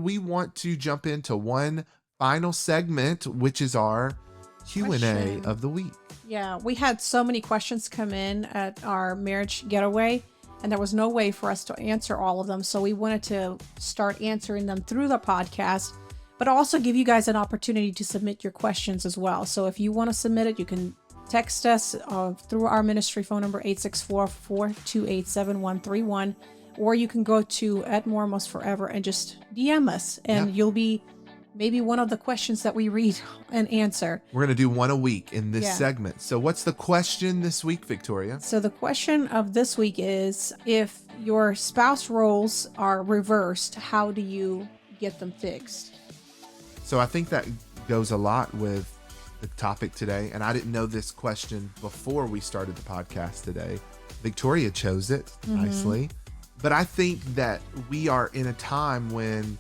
We want to jump into one final segment, which is our Q&A Question. of the week. Yeah, we had so many questions come in at our marriage getaway, and there was no way for us to answer all of them. So we wanted to start answering them through the podcast, but also give you guys an opportunity to submit your questions as well. So if you want to submit it, you can text us through our ministry phone number, 864-428-7131, or you can go to @moremosforever and just DM us, and you'll be maybe one of the questions that we read and answer. We're going to do one a week in this segment. So what's the question this week, Victoria? So the question of this week is, if your spouse roles are reversed, how do you get them fixed? So I think that goes a lot with the topic today. And I didn't know this question before we started the podcast today. Victoria chose it nicely. But I think that we are in a time when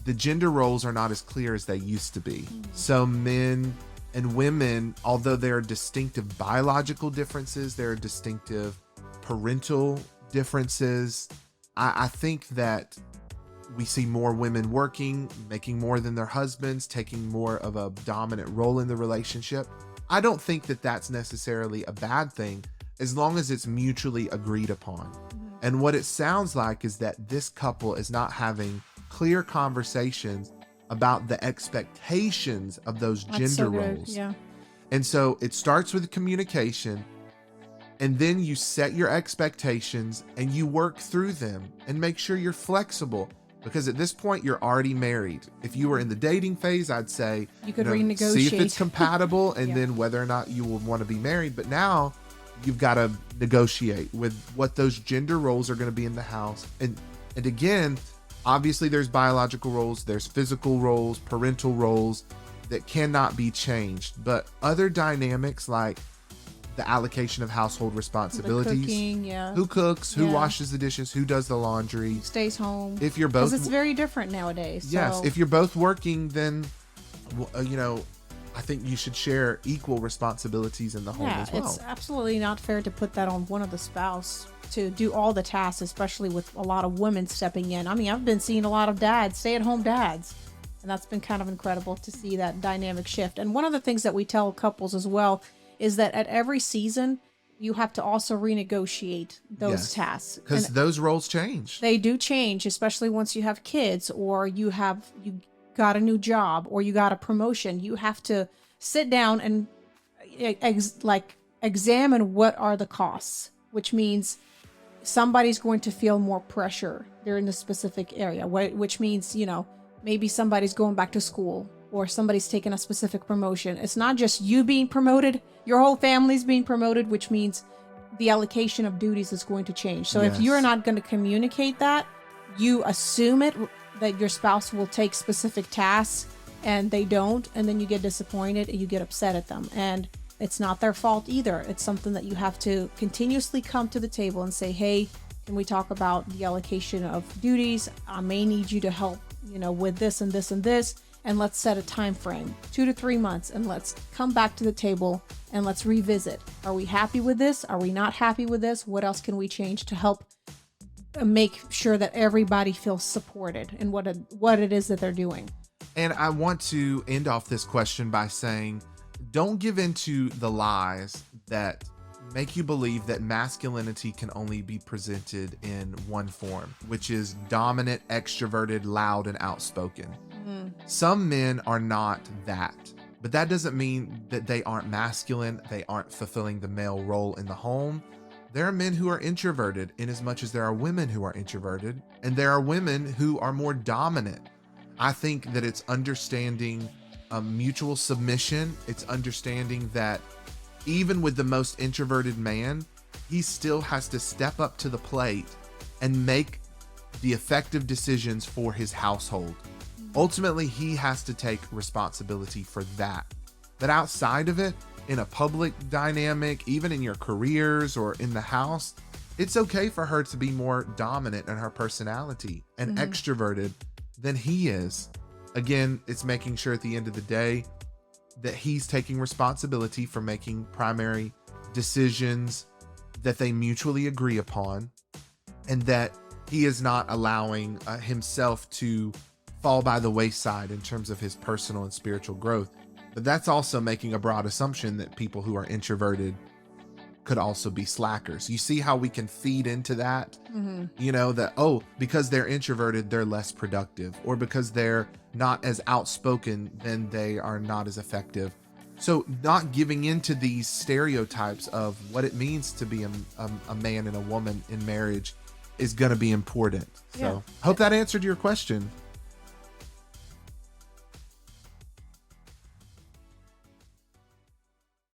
the gender roles are not as clear as they used to be. So men and women, although there are distinctive biological differences, there are distinctive parental differences. I think that we see more women working, making more than their husbands, taking more of a dominant role in the relationship. I don't think that that's necessarily a bad thing as long as it's mutually agreed upon. And what it sounds like is that this couple is not having clear conversations about the expectations of those gender roles. Yeah. And so it starts with communication, and then you set your expectations and you work through them and make sure you're flexible, because at this point you're already married. If you were in the dating phase, I'd say you could renegotiate, see if it's compatible, and then whether or not you will want to be married. But now you've got to negotiate with what those gender roles are going to be in the house. And again, obviously there's biological roles, there's physical roles, parental roles that cannot be changed. But other dynamics like the allocation of household responsibilities, cooking, who cooks, who washes the dishes, who does the laundry, stays home. If you're both, because it's very different nowadays. Yes, so. if you're both working, then I think you should share equal responsibilities in the home as well. It's absolutely not fair to put that on one of the spouse to do all the tasks, especially with a lot of women stepping in. I mean, I've been seeing a lot of dads, stay-at-home dads, and that's been kind of incredible to see that dynamic shift. And one of the things that we tell couples as well is that at every season, you have to also renegotiate those tasks. Because those roles change. They do change, especially once you have kids, or you got a new job, or you got a promotion. You have to sit down and examine what are the costs, which means somebody's going to feel more pressure. They're in a specific area, which means, maybe somebody's going back to school, or somebody's taking a specific promotion. It's not just you being promoted, your whole family's being promoted, which means the allocation of duties is going to change. So if you're not going to communicate that, you assume that your spouse will take specific tasks and they don't, and then you get disappointed and you get upset at them. And it's not their fault either. It's something that you have to continuously come to the table and say, hey, can we talk about the allocation of duties? I may need you to help, with this and this and this. And let's set a time frame, 2 to 3 months, and let's come back to the table and let's revisit. Are we happy with this? Are we not happy with this? What else can we change to help make sure that everybody feels supported in what it is that they're doing? And I want to end off this question by saying, don't give into the lies that make you believe that masculinity can only be presented in one form, which is dominant, extroverted, loud, and outspoken. Some men are not that, but that doesn't mean that they aren't masculine, they aren't fulfilling the male role in the home. There are men who are introverted in as much as there are women who are introverted, and there are women who are more dominant. I think that it's understanding mutual submission. It's understanding that even with the most introverted man, he still has to step up to the plate and make the effective decisions for his household. Ultimately, he has to take responsibility for that. But outside of it, in a public dynamic, even in your careers or in the house, it's okay for her to be more dominant in her personality and extroverted than he is. Again, it's making sure at the end of the day that he's taking responsibility for making primary decisions that they mutually agree upon, and that he is not allowing himself to fall by the wayside in terms of his personal and spiritual growth. But that's also making a broad assumption that people who are introverted could also be slackers. You see how we can feed into that? You know, that, oh, because they're introverted, they're less productive, or because they're not as outspoken, then they are not as effective. So not giving into these stereotypes of what it means to be a man and a woman in marriage is going to be important. So Yeah. I hope that answered your question.